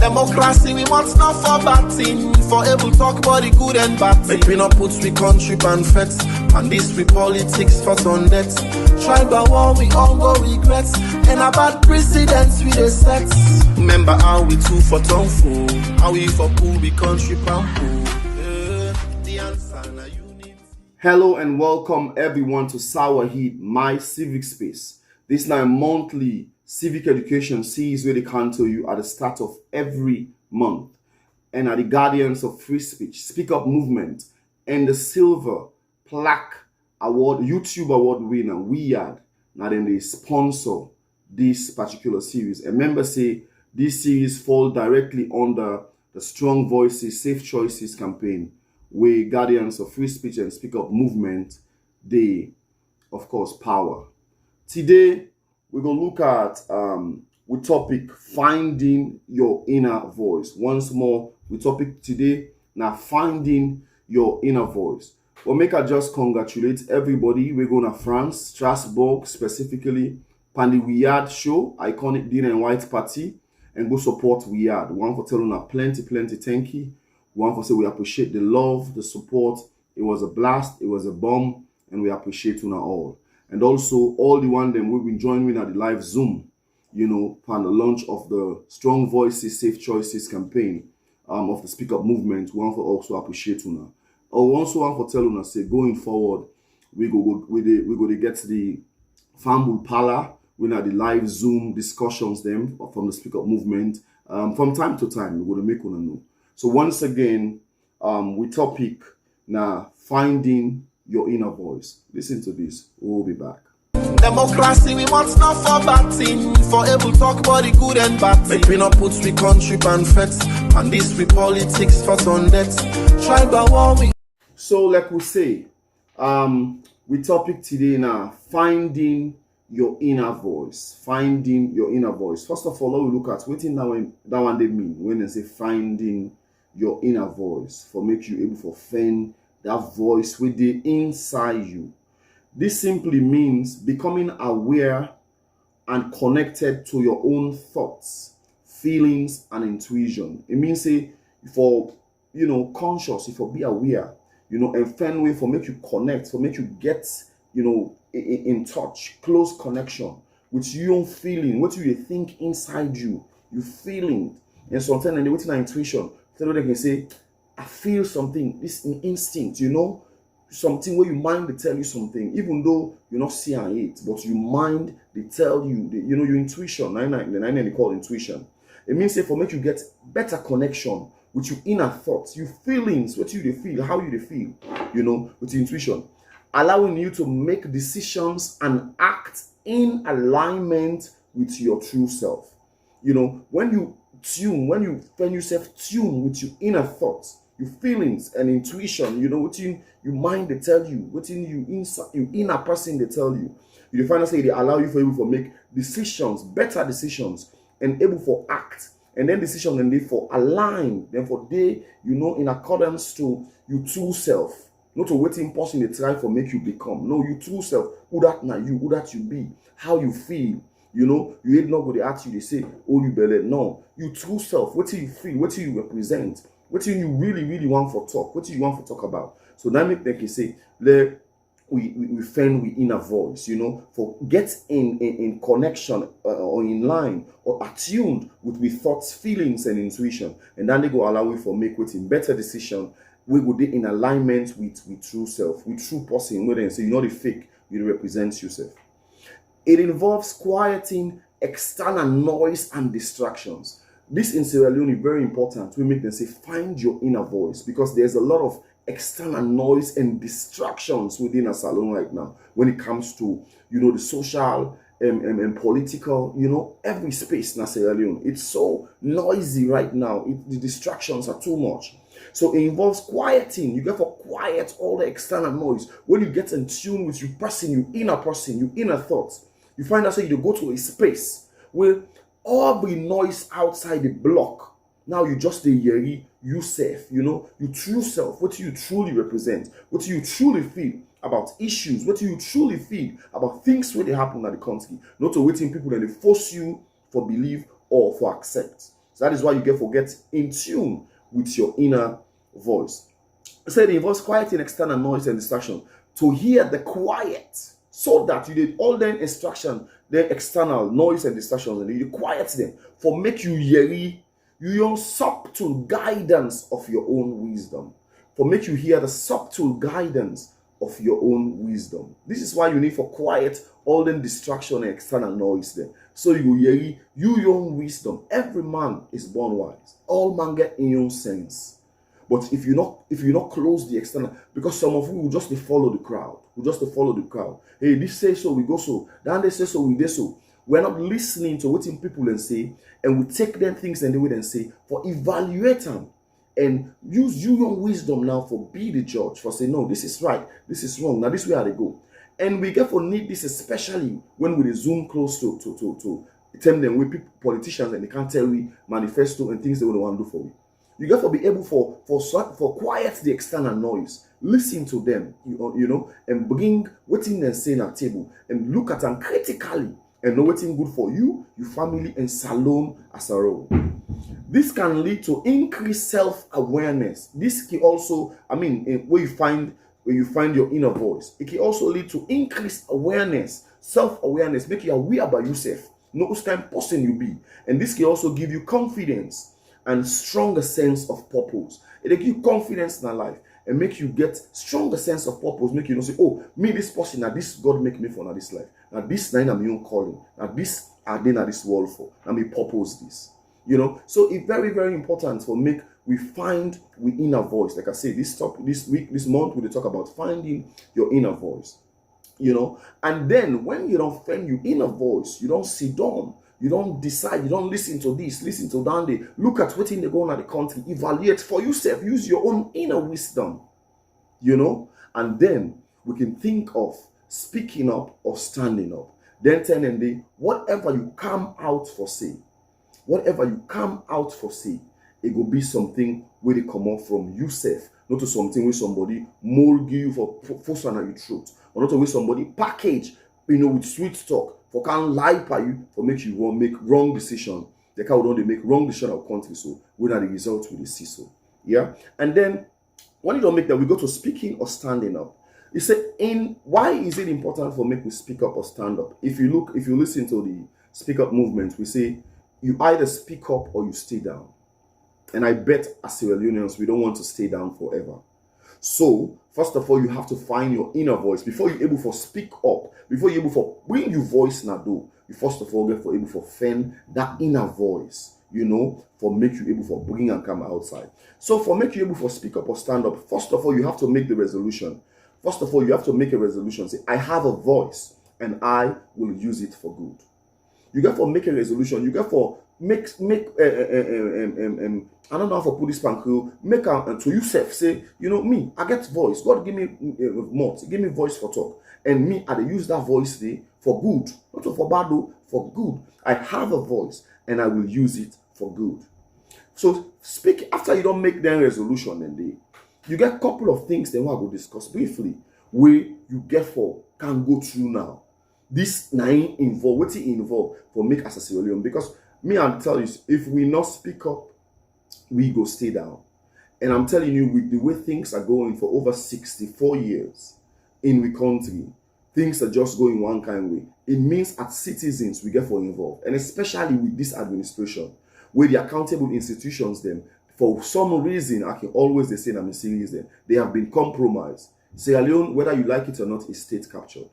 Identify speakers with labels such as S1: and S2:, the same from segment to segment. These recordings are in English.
S1: Democracy, we must not for bad thing. For able talk about the good and bad thing. Make we not put we country and fets. And this we politics for on debt. Tribal war, we all go regrets. And about precedents we the set. Remember how we too for tongue fool. How we for pool, we country pampu. The answer now you need.
S2: Hello and welcome everyone to Wahid, my civic space. This is now a monthly civic education series where they come to you at the start of every month, and are the guardians of free speech, Speak Up movement, and the Silver Plaque Award, YouTube Award winner, Wahid. Now then they sponsor this particular series. And members say this series fall directly under the Strong Voices, Safe Choices campaign, where guardians of free speech and Speak Up movement, they, of course, power. Today, we're going to look at the topic, finding your inner voice. Once more, the topic today, now finding your inner voice. Well, make I just congratulate everybody. We're going to France, Strasbourg specifically, Pandy Wahid show, iconic dinner and white party, and go support Wahid. One for telling us plenty thank you. One for say we appreciate the love, the support. It was a blast, it was a bomb, and we appreciate you all. And also all the one them we've been joining at the live Zoom, upon the launch of the Strong Voices, Safe Choices campaign of the Speak Up movement. We want to also appreciate you. Or also want for telling us say going forward, we go to get the Family Pala, we know the live Zoom discussions them from the Speak Up movement. From time to time, we're going to make one know. So once again, we topic now finding your inner voice. Listen to this. We'll be back.
S1: Democracy, we must not for bad thing. For able talk about the good and bad thing. Make we not put we country and fets. And this we politics for on debt. Tribal war, we.
S2: So like we say, we topic today now, finding your inner voice. Finding your inner voice. First of all, let we look at what that one they mean when they say finding your inner voice, for make you able to find that voice within inside you. This simply means becoming aware and connected to your own thoughts, feelings, and intuition. It means say for conscious, if you be aware, and find way for make you connect, for make you get in touch, close connection with your own feeling, what you think inside you, you feeling, and sometimes and waiting intuition. So they can say, I feel something, this instinct, something where your mind they tell you something, even though you're not seeing it, but your mind they tell you, your intuition, they call intuition. It means say for make you get better connection with your inner thoughts, your feelings, what you they feel, how you they feel, with your intuition, allowing you to make decisions and act in alignment with your true self. When you find yourself tuned with your inner thoughts, your feelings and intuition, what your mind they tell you, what in you inside your inner person they tell you. You find say they allow you for able to make decisions, better decisions, and able for act, and then decision and they for align, then for they, in accordance to your true self. Not to waiting person they try for make you become. No, your true self, who that now you, who that you be, how you feel. You ain't not going to ask you, they say, oh, you believe. No, you true self, what do you feel, what do you represent, what do you really want for talk, what do you want for talk about. So that make them can say, we find we inner voice, for get in connection or in line or attuned with thoughts, feelings, and intuition. And then they go allow you for make waiting better decision. We would be in alignment with true self, with true person, where they say you're not a fake, you represent yourself. It involves quieting external noise and distractions. This in Sierra Leone is very important. We make them say, find your inner voice, because there's a lot of external noise and distractions within a salon right now when it comes to, the social and political, every space in Sierra Leone. It's so noisy right now. The distractions are too much. So it involves quieting. You get to quiet all the external noise. When you get in tune with your inner thoughts, you find out you go to a space where all the noise outside the block, now you just the yeri, yourself, your true self, what you truly represent, what you truly feel about issues, what you truly feel about things where they happen at the country, not to waiting people that they force you for belief or for accept. So that is why you get for get in tune with your inner voice. It said it involves quieting external noise and distraction to hear the quiet, so that you did all them instruction, the external noise and distractions, and you quiet them for make you hear your subtle guidance of your own wisdom, for make you hear the subtle guidance of your own wisdom. This is why you need for quiet all them distraction and external noise there, so you hear your own wisdom. Every man is born wise. All man get in your sense. But if you not close the external, because some of you will just follow the crowd, Hey, this say so, we go so. Then they say so, we do so. We're not listening to what people and say, and we take them things and do it and say, for evaluate them and use your wisdom now for be the judge, for say, no, this is right, this is wrong, now this way how they go. And we get for need this, especially when we zoom close to tell them with people, politicians, and they can't tell we manifesto and things they would want to do for you. You got to be able for quiet the external noise, listen to them, you know, and bring what in them saying at table, and look at them critically, and know what's good for you, your family, and Salome as a whole. This can lead to increased self-awareness. This can also, where you find your inner voice, it can also lead to increased awareness, self-awareness, make you aware about yourself, know what kind of person you be, and this can also give you confidence and stronger sense of purpose. It will give you confidence in our life and make you get stronger sense of purpose. Make you know, say, oh, me this person, now this God make me for now this life. Now this nine I'm your calling. Now this are they now this world for. Now me purpose this. You know, so it's very, very important for we find we inner voice. Like I say, this week, this month, we talk about finding your inner voice. You know, and then when you don't find your inner voice, you don't sit down. You don't decide, you don't listen to this, listen to that. Look at what's in the going on the country, evaluate for yourself, use your own inner wisdom, you know, and then we can think of speaking up or standing up. Then telling them, whatever you come out for say, it will be something where they come out from yourself, not to something where somebody mold you for force on your throat, or not to where somebody package, you know, with sweet talk. For can't lie by you, for make you make wrong decision. The cow don't they make wrong decision of country, so when are the results will see so. Yeah. And then when you don't make that, we go to speaking or standing up. You say, why is it important for me to speak up or stand up? If you listen to the speak up movement, we say you either speak up or you stay down. And I bet as Sierra Leoneans, we don't want to stay down forever. So, first of all, you have to find your inner voice. Before you're able to speak up, before you're able to bring your voice now, do you first of all get for able to find that inner voice, you know, for make you able to bring and come outside. So, for make you able to speak up or stand up, first of all, you have to make the resolution. First of all, you have to make a resolution. Say, I have a voice and I will use it for good. You got to make a resolution. You got to make I don't know how to put this pancreas. Make to yourself say, you know, me, I get voice. God give me mouth, give me voice for talk, and me, I use that voice there for good, not for bad, for good. I have a voice, and I will use it for good. So speak after you don't make that resolution, and you get a couple of things. Then we'll go discuss briefly where you get for can go through now. This nine involve what it involve for make as a Sierra Leone, because me, I'll tell you, if we not speak up, we go stay down. And I'm telling you, with the way things are going for over 64 years in the country, things are just going one kind of way. It means as citizens, we get for involved. And especially with this administration, where the accountable institutions, them, for some reason, I can always say I'm serious them, they have been compromised. Sierra Leone, whether you like it or not, is state captured.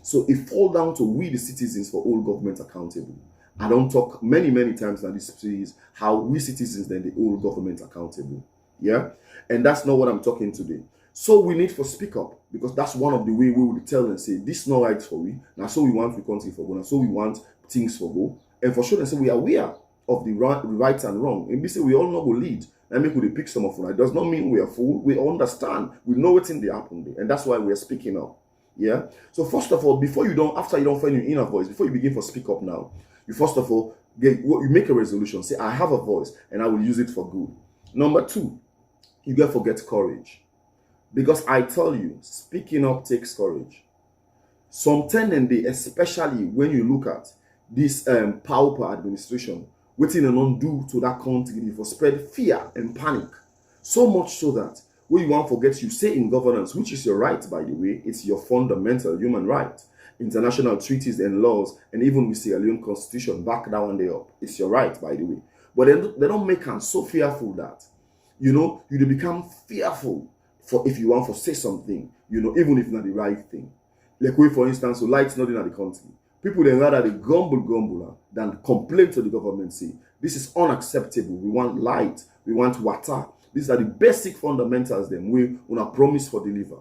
S2: So it falls down to we, the citizens, for all government accountable. I don't talk many times now this series how we citizens then the old government accountable. Yeah? And that's not what I'm talking today. So we need to speak up, because that's one of the way we will tell and say this is not right for we. Now so we want the country for go. Now so we want things for go. And for sure they say we are aware of the right and wrong. And we say we all know we lead. And make we pick some of them. It does not mean we are fool. We understand. We know what's in the happen there. And that's why we are speaking up. Yeah. So first of all, after you don't find your inner voice, before you begin to speak up now, you first of all, you make a resolution. Say, I have a voice and I will use it for good. Number two, you get to get courage. Because I tell you, speaking up takes courage. Some tendency, especially when you look at this pauper administration, waiting and undo to that country for spread fear and panic. So much so that when you won't forget, you say in governance, which is your right, by the way, it's your fundamental human right. International treaties and laws, and even with Sierra Leone constitution, back that one day up. It's your right, by the way. But they don't make us so fearful that, you become fearful for if you want to say something, even if not the right thing. Like way, for instance, so lights not in the country. People then rather they grumble than complain to the government, say, this is unacceptable. We want light, we want water. These are the basic fundamentals them we una promise for deliver.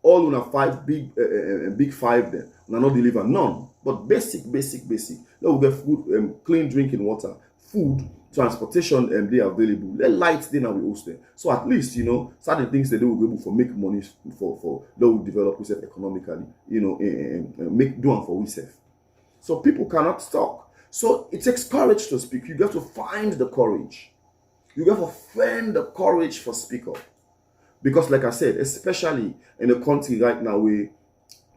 S2: All una five big five them una not deliver none, but basic. Let we get food, clean drinking water, food, transportation, and they available. Let lights then we host them. So at least certain things they do will be able to make money for they will develop yourself economically. Make do for yourself. So people cannot talk. So it takes courage to speak. You got to find the courage. You got to find the courage for speak up. Because like I said, especially in a country right now where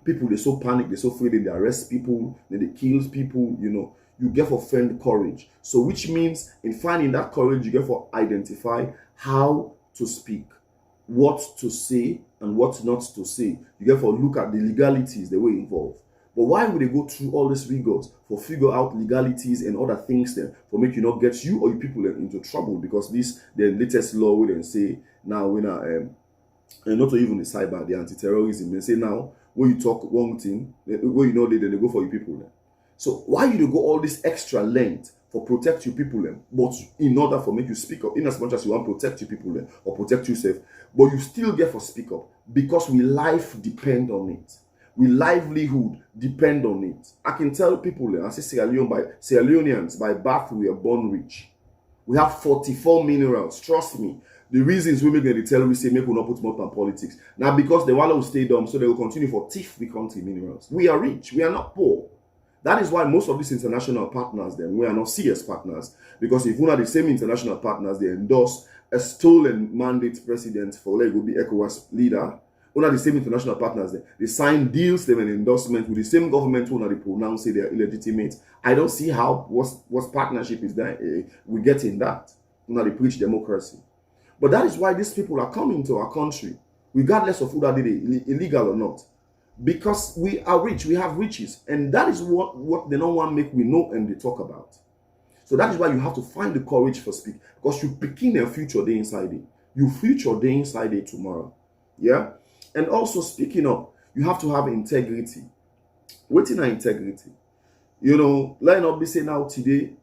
S2: people, they're so panicked, they're so afraid, they arrest people, then they kill people, you get to find courage. So which means in finding that courage, you get to identify how to speak, what to say, and what not to say. You get to look at the legalities, the way involved. But why would they go through all these rigors for figure out legalities and other things then for make you not get you or your people into trouble? Because this the latest law will then say now when and not even the cyber, the anti-terrorism, they say now when you talk one thing, when then they go for your people then. So why you go all this extra length for protect your people then, but in order for make you speak up, in as much as you want to protect your people then or protect yourself, but you still get for speak up because we life depend on it. We livelihood depend on it. I can tell people, I say Sierra Leoneans by birth we are born rich. We have 44 minerals. Trust me. The reasons women get to tell we say make we not put more on politics. Now because the one will stay dumb, so they will continue for thief the country minerals. We are rich. We are not poor. That is why most of these international partners then we are not CS partners. Because if we are the same international partners, they endorse a stolen mandate president for like will be ECOWAS leader. One of the same international partners, they sign deals, they have an endorsement with the same government who they pronounce say they're illegitimate. I don't see how what partnership is that we get in that. When they preach democracy. But that is why these people are coming to our country, regardless of whether they illegal or not. Because we are rich, we have riches, and that is what they don't want to make we know and they talk about. So that is why you have to find the courage for speak, because you begin a future day inside it. You future day inside it tomorrow. Yeah? And also speaking up, you have to have integrity. Waiting on integrity. Let not be saying now today,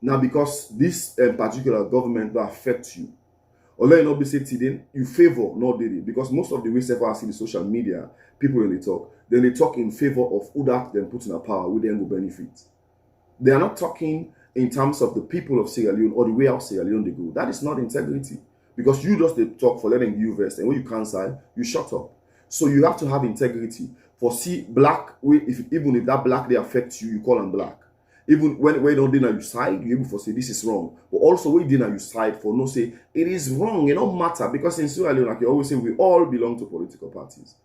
S2: now because this particular government will affect you. Or let not be saying today, you favor, not daily. Because most of the ways I see the social media, people when they talk in favor of who that then put in a power, who then will benefit. They are not talking in terms of the people of Sierra Leone or the way out Sierra Leone they go. That is not integrity. Because you just talk for letting you rest, and when you cancel, you shut up. So you have to have integrity. For see black, even if that black they affect you, you call them black. Even when you don't dinner you side, you able to say this is wrong. But also when dinner you side for no say it is wrong. It don't matter because in Sierra Leone, like you always say, we all belong to political parties.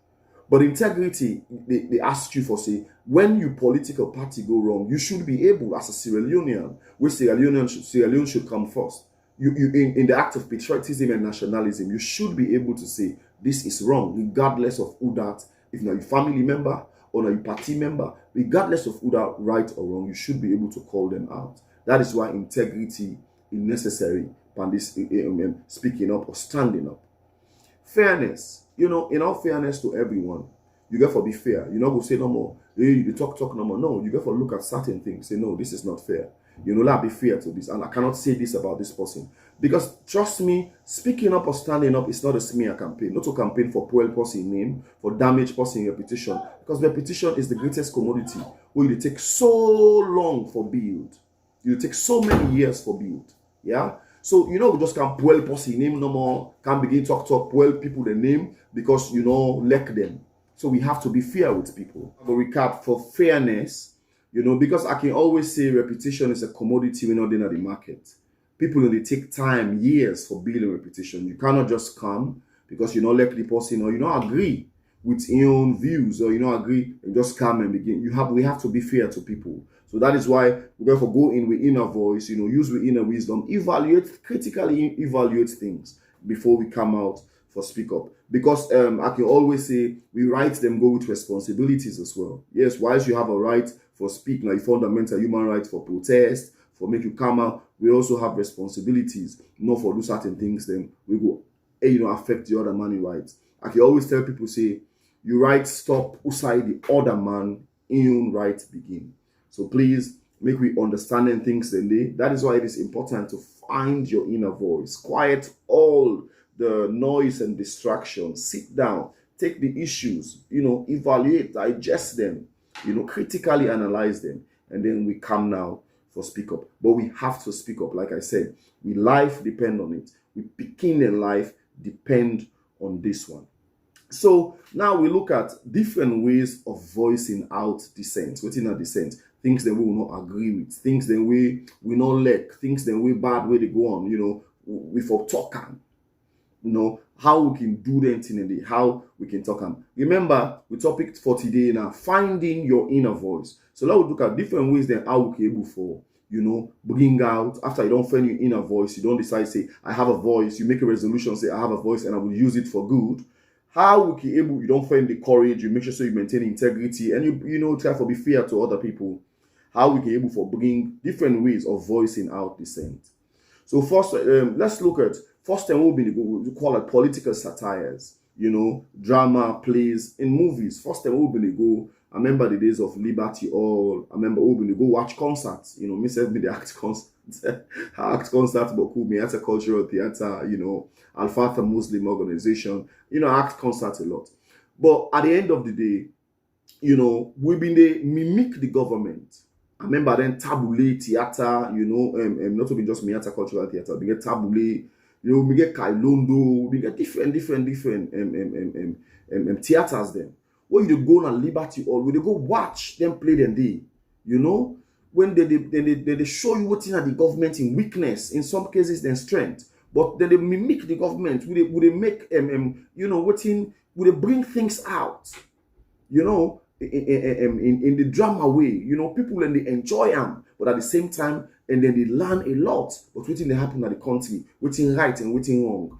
S2: But integrity, they ask you for say when your political party go wrong, you should be able as a Sierra Leonean, where Sierra Leone should come first. You in the act of patriotism and nationalism, you should be able to say this is wrong, regardless of who that, if not your family member or not your party member, regardless of who that right or wrong, you should be able to call them out. That is why integrity is necessary and this speaking up or standing up. Fairness, in all fairness to everyone, you got to be fair. You're not going to say no more, hey, you talk no more. No, you got to look at certain things, say no, this is not fair. Let be fair to this, and I cannot say this about this person. Because trust me, speaking up or standing up is not a smear campaign. Not a campaign for poor person name, for damage person reputation. Because reputation is the greatest commodity where you take so long for build. You take so many years for build. Yeah? So we just can't poor person name no more, can't begin talk poor people the name because lack them. So we have to be fair with people. To recap, for fairness, because I can always say reputation is a commodity we're not in the market. People they take time, years for building reputation. You cannot just come because you don't like the person or you don't agree with your own views or you don't agree and just come and begin. We have to be fair to people So that is why we therefore go in with inner voice, use with inner wisdom, critically evaluate things before we come out for speak up. Because I can always say we right them go with responsibilities as well. Yes, whilst you have a right for speak, now a fundamental human right for protest, for make you come out, we also have responsibilities, not for do certain things, then we go, affect the other man rights. I can always tell people, say, you right stop outside the other man, in right begin. So please, make we understanding things then day. That is why it is important to find your inner voice. Quiet all the noise and distraction. Sit down, take the issues, evaluate, digest them, critically analyze them, and then we come now for speak up. But we have to speak up. Like I said, we life depend on it. We begin in life depend on this one. So now we look at different ways of voicing out dissent. Within a dissent, things that we will not agree with, things that we not like, things that we bad way they go on, we for talking, how we can do them in the how we can talk them. Remember, we topic for today now, finding your inner voice. So let's look at different ways then how we can able for bring out after you don't find your inner voice, you don't decide say I have a voice, you make a resolution say I have a voice and I will use it for good. How we can able you don't find the courage, you make sure so you maintain integrity and you try to be fair to other people. How we can able for bring different ways of voicing out dissent. So first, let's look at first time we call it political satires, drama, plays in movies. First time we go. I remember the days of Liberty Hall. I remember we go watch concerts. Me said me the act concerts, act concerts, but cool me at a cultural theater. Al Fatah Muslim organization. Act concerts a lot. But at the end of the day, we been they mimic the government. I remember then tabule theater. Not to be just me at a cultural theater. We get tabule. We get Kailondo. We get different theaters then. When you go on Liberty Hall, when they go watch them play them day, when they show you what's in the government in weakness, in some cases then strength, but then they mimic the government, would they make would they bring things out, in the drama way, people and they enjoy them, but at the same time, and then they learn a lot, but what's in the happen at the country, what's in right and what's in wrong,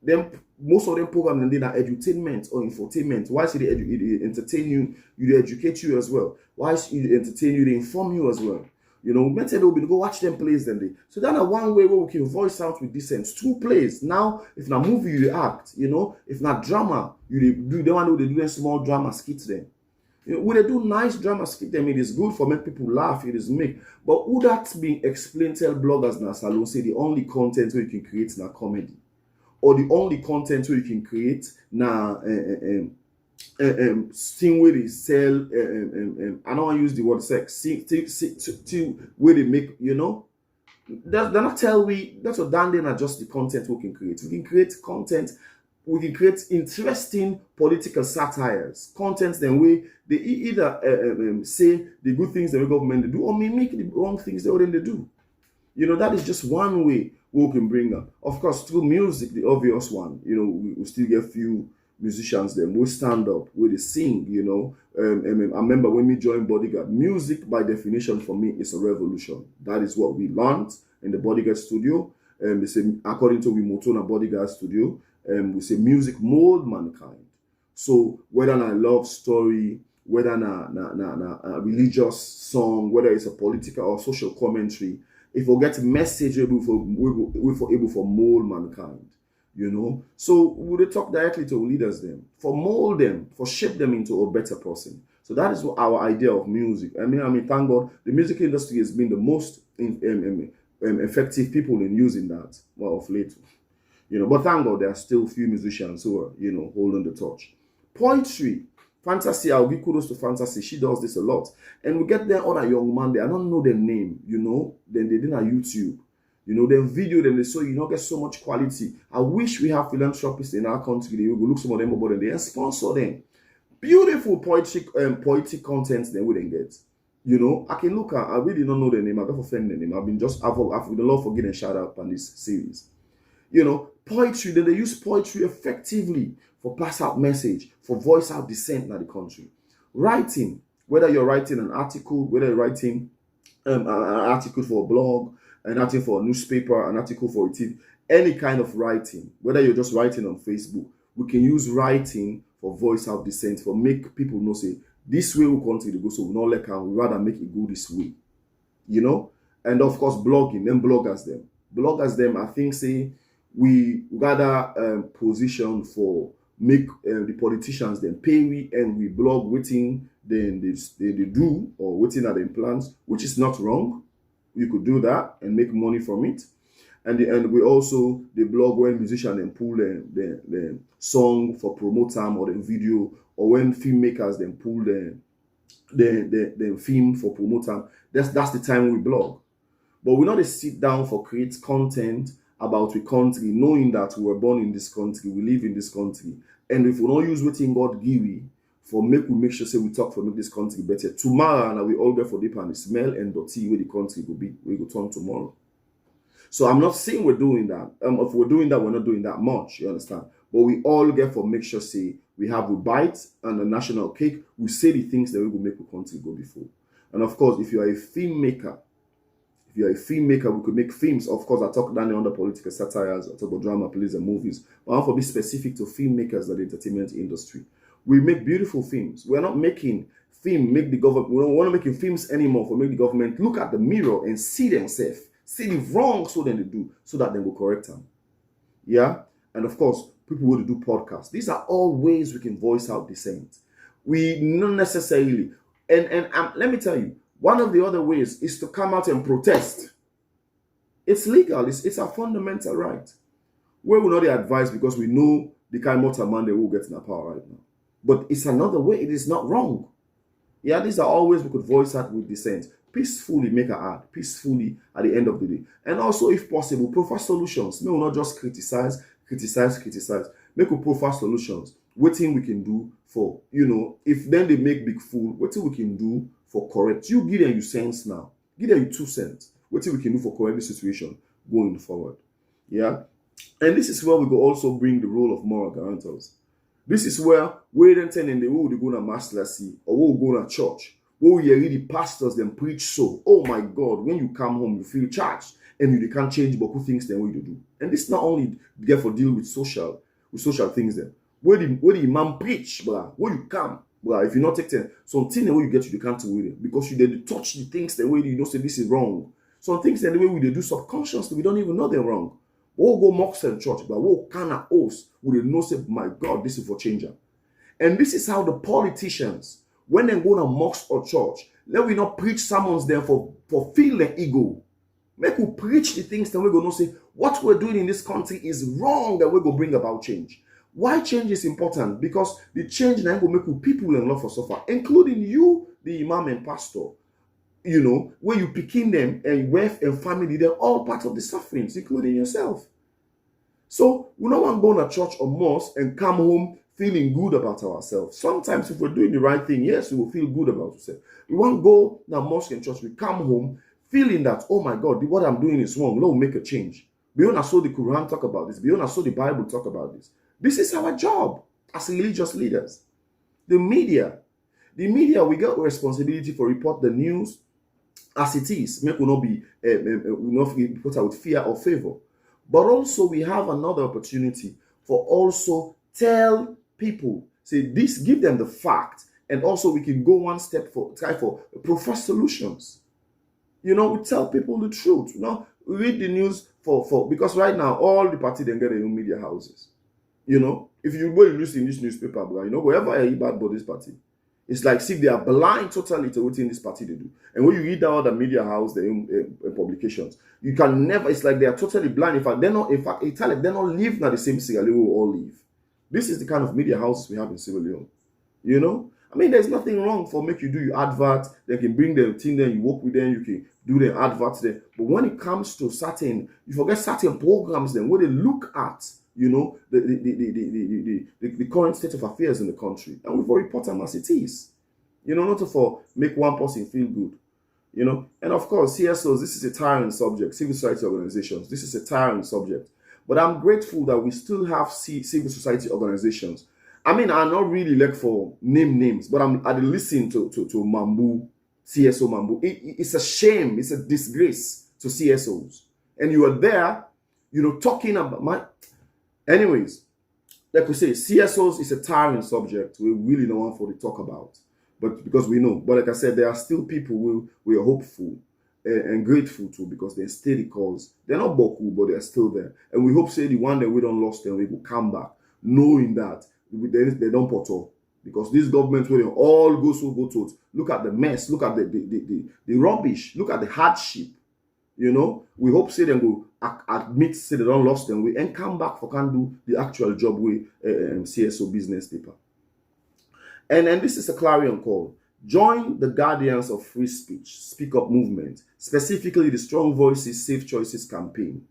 S2: them. Most of them programs they are edutainment or infotainment. Why should they entertain you? They educate you as well. Why should they entertain you? They inform you as well. Men said they'll go watch them plays then they. So that's one way where we can voice out with dissent. 2 plays. Now, if not movie you act, if not drama, you do the one who they do a small drama skit then. When they do nice drama skit them, it is good for make people laugh, it is make. But who that's being explained, tell bloggers now salon say the only content where you can create now comedy. Or the only content where you can create now thing where they sell I don't want to use the word sex where they make they're not tell we that's what Dan then just the content we can create. We can create content, we can create interesting political satires, content then way they either say the good things that the government they do or mimic the wrong things they already do. That is just one way we can bring up. Of course, through music, the obvious one. We still get few musicians then we stand up, where they sing. I remember when we joined Bodyguard, music by definition for me is a revolution. That is what we learned in the Bodyguard studio. They say according to Motona Bodyguard studio, we say music mold mankind. So whether a love story, whether a religious song, whether it's a political or social commentary. If we get message able for mold mankind, So we will talk directly to leaders then, for mold them, for shape them into a better person. So that is what our idea of music. I mean, thank God, the music industry has been the most effective people in using that. Well, of late, But thank God, there are still few musicians who are, holding the torch. Poetry. Fantasy, I'll give kudos to Fantasy. She does this a lot. And we get there other young man there. I don't know their name, Then they did on YouTube. Then video, then they saw get so much quality. I wish we have philanthropists in our country. They will look some of them about them and sponsor them. Beautiful poetic content then we then get. I can look at, I really don't know the name. I got offend the name. I've been just, I've the Lord forget and shout out on this series. Poetry, then they use poetry effectively for pass out message, for voice out dissent in the country. Writing, Whether you're writing an article, whether you're writing an article for a blog, an article for a newspaper, an article for a TV, any kind of writing, whether you're just writing on Facebook, we can use writing for voice out dissent, for make people know, say, this way we continue to go, so we not like we rather make it go this way. And of course, blogging, then bloggers them, I think, say, we rather position for make the politicians then pay we, and we blog waiting then they do, or waiting at the plans, which is not wrong. You could do that and make money from it. And we also the blog when musicians then pull the song for promote time, or the video, or when filmmakers then pull the film for promote time. That's the time we blog. But we not sit down for create content about the country, knowing that we were born in this country, we live in this country. And if we don't use what God give we make sure say we talk for make this country better. Tomorrow and we all get for deep and the smell and dirty where the country will be, we go turn tomorrow. So I'm not saying we're doing that. If we're doing that, we're not doing that much, you understand? But we all get for make sure say we have a bite and a national cake. We say the things that we will make the country go before. And of course, if you are a filmmaker, we could make films. Of course, I talk down under political satires, I talk about drama, plays, and movies. But I want to be specific to filmmakers of the entertainment industry. We make beautiful films. We're not making make the government. We're not making films anymore for make the government look at the mirror and see themselves, see the wrong, so then they do, so that they will correct them. Yeah, and of course, people will do podcasts. These are all ways we can voice out dissent. We not necessarily, and let me tell you. One of the other ways is to come out and protest. It's legal. It's a fundamental right. We will not advise because we know the kind of man they will get in the power right now. But it's another way. It is not wrong. Yeah, these are all ways we could voice out with dissent. Peacefully make an ad. Peacefully at the end of the day. And also, if possible, provide solutions. We will not just criticize. Make a provide solutions. What thing we can do for, if then they make big fool, what thing we can do for correct. You give them your cents now. Give them your 2 cents. What we can do for correct the situation going forward. Yeah. And this is where we go also bring the role of moral guarantors. This is where we then tell in the way we go to mass lesson or we go to church. Where we hear the pastors then preach so. Oh my God, when you come home, you feel charged and you can't change but good things then what you do. And this not only get for deal with social things then. Where the imam preach, blah, where you come. Well, if you not take time, something the way you get to the country with it, because you did touch the things the way you say this is wrong. Some things the way we do subconsciously, we don't even know they're wrong. We'll go mocks in church, but we'll kind of host, we know say, my God, this is for changer. And this is how the politicians, when they go to mosque or church, let we not preach sermons there for feel their ego. Make we preach the things that we're going to say, what we're doing in this country is wrong, that we're going to bring about change. Why change is important? Because the change now will make people and love for suffer, including you, the imam and pastor. Where you picking them and wife and family, they're all part of the sufferings, including yourself. So we don't want to go to church or mosque and come home feeling good about ourselves. Sometimes if we're doing the right thing, yes, we will feel good about ourselves. We want to go to mosque and church, we come home feeling that, oh my God, what I'm doing is wrong. Let's make a change. Beyond I saw the Quran talk about this. Beyond I saw the Bible talk about this. This is our job as religious leaders. The media, we got a responsibility for report the news as it is. Make will not be put out with fear or favor. But also we have another opportunity for also tell people, say this, give them the fact, and also we can go one step try for provide solutions. We tell people the truth. We read the news for because right now all the parties then get their own media houses. If you go and listen in this newspaper, wherever you bad about this party, it's like see they are blind totally to what in this party they do. And when you read all the media house, their own publications, you can never. It's like they are totally blind. In fact, they're not live now the same Sierra Leone we all live. This is the kind of media houses we have in Sierra Leone. There's nothing wrong for make you do your advert. They can bring them team, then you work with them. You can do their adverts there. But when it comes to you forget certain programs. Then where they look at. The current state of affairs in the country. And we've reported them as it is. Not for make one person feel good. And of course, CSOs, this is a tiring subject. Civil society organizations, this is a tiring subject. But I'm grateful that we still have civil society organizations. I mean, I'm not really like for names, but I listen to Mambu, CSO Mambu. It's a shame, it's a disgrace to CSOs. And you are there, talking about my. Anyways, like we say, CSOs is a tiring subject. We really don't want for to talk about, but because we know. But like I said, there are still people who we are hopeful and grateful to because they're steady calls. They're not Boku, but they're still there. And we hope say the one that we don't lost them, we will come back, knowing that they don't portal. Because this government will all go to look at the mess, look at the rubbish, look at the hardship. We hope say them go admit say they don't lost them way and come back for can do the actual job with CSO business paper. And this is a clarion call. Join the guardians of free speech, speak up movement, specifically the Strong Voices, Safe Choices campaign,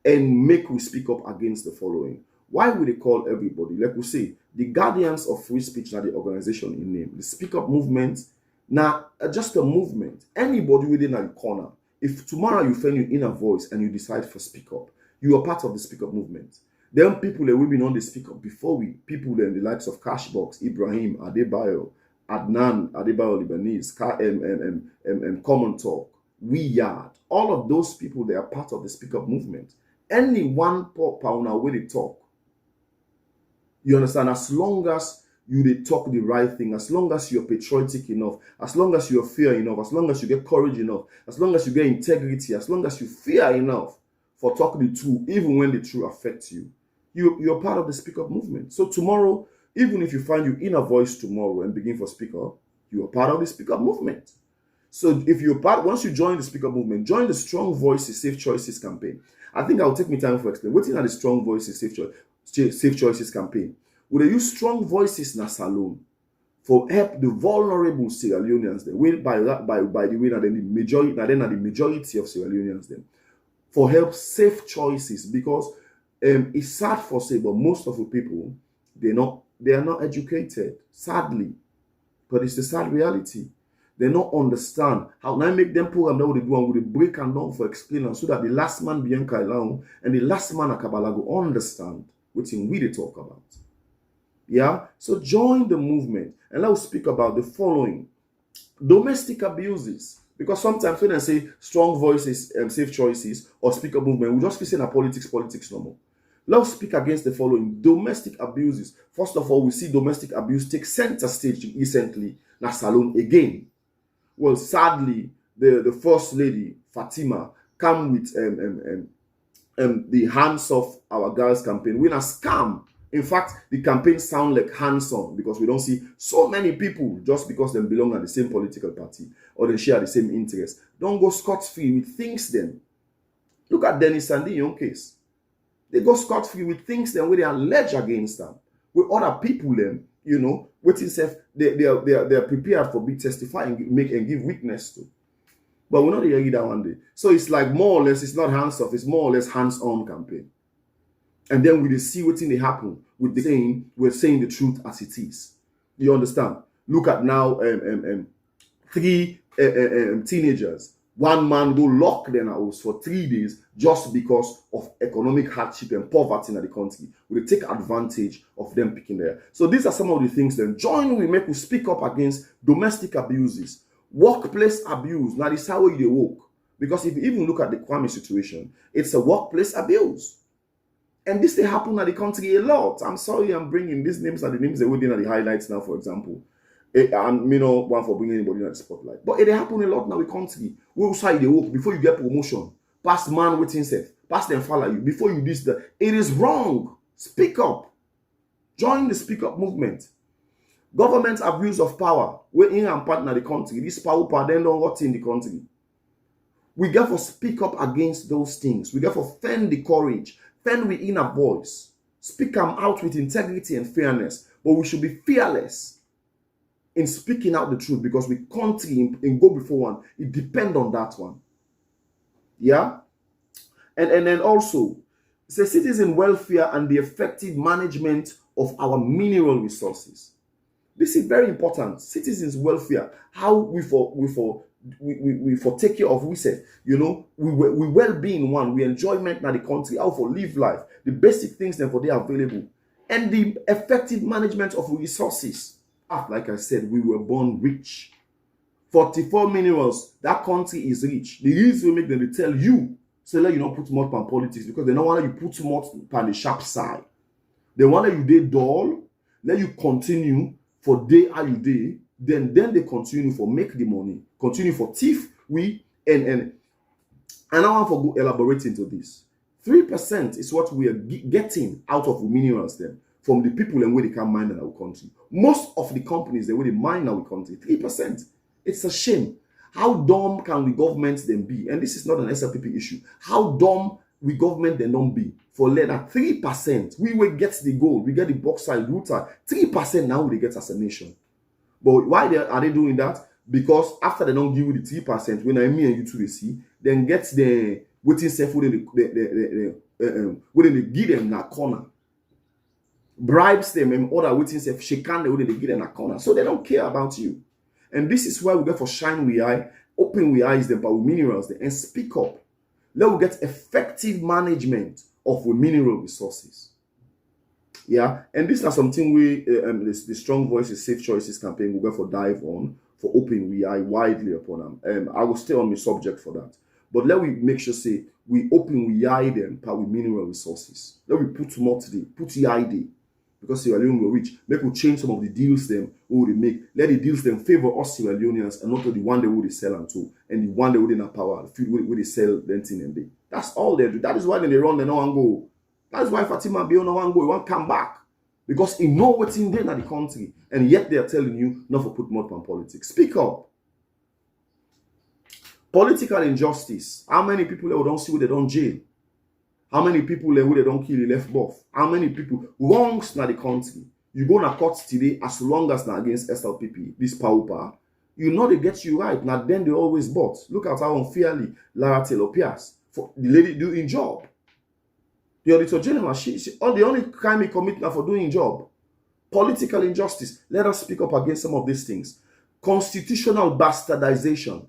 S2: and make we speak up against the following. Why would they call everybody? Like we say, the guardians of free speech are the organization in name. The speak up movement, now just a movement. Anybody within a corner. If tomorrow you find your inner voice and you decide to speak up, you are part of the speak up movement. Then people that we've been on the speak up before people then the likes of Cashbox, Ibrahim, Adebayo, Adnan, Adebayo Libanese, Common Talk, We Yard, all of those people, they are part of the speak up movement. Any one pound way they talk, you understand, as long as you talk the right thing, as long as you're patriotic enough, as long as you're fair enough, as long as you get courage enough, as long as you get integrity, as long as you fear enough for talking the truth, even when the truth affects you, you're part of the speak up movement. So tomorrow, even if you find your inner voice tomorrow and begin for speak up, you are part of the speak up movement. So if you're once you join the speak up movement, join the Strong Voices, Safe Choices campaign. I think I'll take my time for explain. What's in the Strong Voices, Safe Choices campaign? Would they use strong voices in a salon for help the vulnerable Sierra Leoneans then, by the way, that the majority of Sierra Leoneans then, for help safe choices, because it's sad for say, but most of the people they are not educated, sadly, but it's the sad reality. They don't understand how now make them program that they do and with break and down for explaining so that the last man Bianca alone and the last man Akabala go understand what we they talk about. Yeah, so join the movement and let's speak about the following: domestic abuses. Because sometimes when I say strong voices, safe choices, or speak up movement, we just feel saying politics no more. Let's speak against the following: domestic abuses. First of all, we see domestic abuse take center stage recently na Salone again. Well, sadly, the first lady Fatima come with the Hands Off Our Girls campaign. We're a scam. In fact, the campaign sound like hands-on because we don't see so many people just because they belong at the same political party or they share the same interests. Don't go scot-free with things then. Look at Dennis Sandy Young case. They go scot-free with things then where they allege against them. With other people then, waiting self, they are prepared for big testify and make and give witness to. But we're not hearing that one day. So it's like more or less, it's not hands-off, it's more or less hands-on campaign. And then we see what thing they happen with the saying, we're saying the truth as it is. You understand? Look at now 3 teenagers. One man go lock their house for 3 days just because of economic hardship and poverty in the country. We take advantage of them picking there. So these are some of the things then. Join we make we speak up against domestic abuses, workplace abuse. Now this is how you work. Because if you even look at the Kwame situation, it's a workplace abuse. And this they happen at the country a lot. I'm sorry I'm bringing these names and the names that we're doing at the highlights now, for example. And one for bringing anybody in the spotlight. But it happen a lot now in the country. We will say they work before you get promotion. Past man waiting self. Past them follow you. Before you this, that. It is wrong. Speak up. Join the speak up movement. Government abuse of power. We're in and partner the country. This power then don't rot in the country. We got to speak up against those things. We got to fend the courage. Fend with inner voice. Speak them out with integrity and fairness. But we should be fearless in speaking out the truth because we country in go before one. It depends on that one. Yeah? And then also, it's a citizen welfare and the effective management of our mineral resources. This is very important. Citizens welfare. How we for take care of we say, we well-being one, we enjoyment in the country, how for live life, the basic things then for they are available. and the effective management of resources. Like I said, we were born rich. 44 minerals, that country is rich. The reason we make them, they tell you, so let you not put more on politics, because they don't want you put more on the sharp side. They want you day dull, let you continue for day how you day, then they continue for make the money, continue for thief, and I want to go elaborate into this. 3% is what we are getting out of minerals then from the people and where they can mine in our country. Most of the companies, the way they mine in our country, 3%. It's a shame. How dumb can we government them be? And this is not an SLPP issue. How dumb we government them don't be for less than 3%. We will get the gold, we get the bauxite, rutile. 3% now we get as a nation. But why are they doing that? Because after they don't give you the 3%, when me and you two they see, then get the waiting self within they give them in a corner. Bribes them and other waiting self shake hand they give them in a corner. So they don't care about you. And this is why we get for shine we eye, open we eyes them, but with minerals and speak up. Let we get effective management of the mineral resources. Yeah, and this is something we the Strong Voices Safe Choices campaign will go for dive on for open we eye widely upon them. I will stay on the subject for that. But let we make sure say we open we eye them with mineral resources. Let we put more today, put the ID. Because Sierra Leone will reach, make we change some of the deals them who they make. Let the deals them favor us Sierra Leoneans and not to the one they would sell and to, and the one they wouldn't have power, the few where they sell them thing and they. That's all they do. That is why when they run, they no one go. That is why Fatima Bio no one go, he won't come back. Because he know what's in there in the country, and yet they are telling you not to put more on politics. Speak up. Political injustice. How many people they don't see where they don't jail? How many people who they don't kill, they left buff? How many people wrongs na the country? You go na court today as long as na against SLPP, this power, you know they get you right. Now then they always bought. Look at how unfairly Lara Taylor Pierce for the lady doing job. The Auditor General, she the only crime he commit now for doing job. Political injustice. Let us speak up against some of these things. Constitutional bastardization.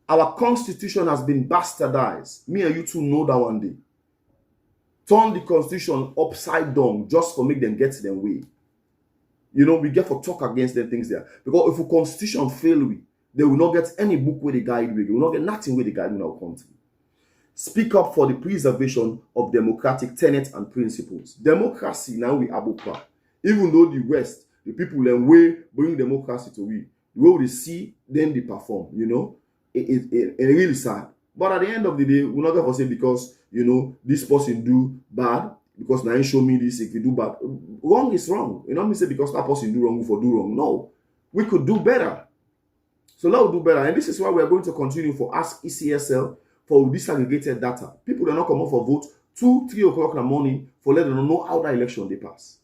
S2: Our constitution has been bastardized. Me and you two know that one day. Turn the constitution upside down just for make them get their way. You know, we get for talk against them things there. Because if a constitution fail, they will not get any book where they guide we. They will not get nothing where they guide in our country. Speak up for the preservation of democratic tenets and principles. Democracy now we abupa. Even though the West, the people then way bring democracy to we. The way they see, then they perform, you know. It really sad. But at the end of the day, we're not going to say because, you know, this person do bad, because now you show me this, if you do bad. Wrong is wrong. You know what I mean? Say because that person do wrong, we for do wrong. No. We could do better. So let's do better. And this is why we are going to continue for Ask ECSL for disaggregated data. People are not come up for vote 2, 3 o'clock in the morning for letting them know how that election they pass.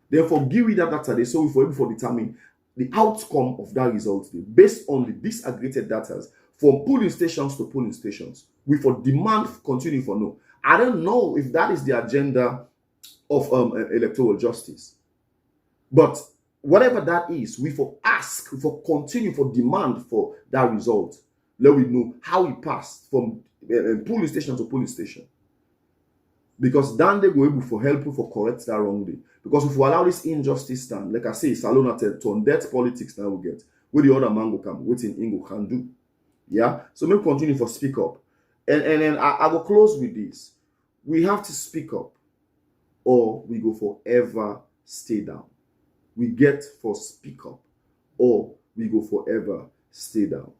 S2: Therefore, give me that data so we for able to determine the outcome of that result based on the disaggregated data from polling stations to polling stations. We for demand continue for no. I don't know if that is the agenda of electoral justice. But whatever that is, we for ask, we for continue for demand for that result. Let we know how it passed from polling station to polling station. Because then they go able for help for correct that wrong day. Because if we allow this injustice stand, like I say, Salona turn death politics now we get. Where the other man go come, waiting Ingo can do. Yeah? So maybe continue for speak up. And then I will close with this. We have to speak up or we go forever stay down. We get for speak up or we go forever stay down.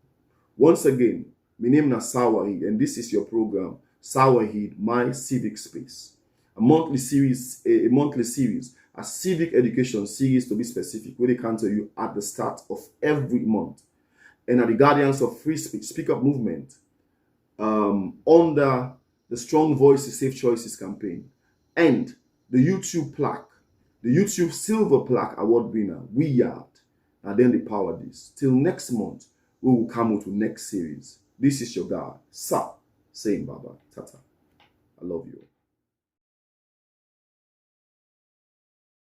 S2: Once again, my name is Wahid and this is your program, Wahid, My Civic Space. A monthly series, a civic education series to be specific, where they can tell you at the start of every month. And at the Guardians of Free Speech Speak Up movement, under the Strong Voices Safe Choices campaign, and the YouTube plaque, the YouTube Silver Plaque Award winner, We Yard, and then they power this. Till next month, we will come with the next series. This is your guy, Sa, saying Baba, Tata. I love you.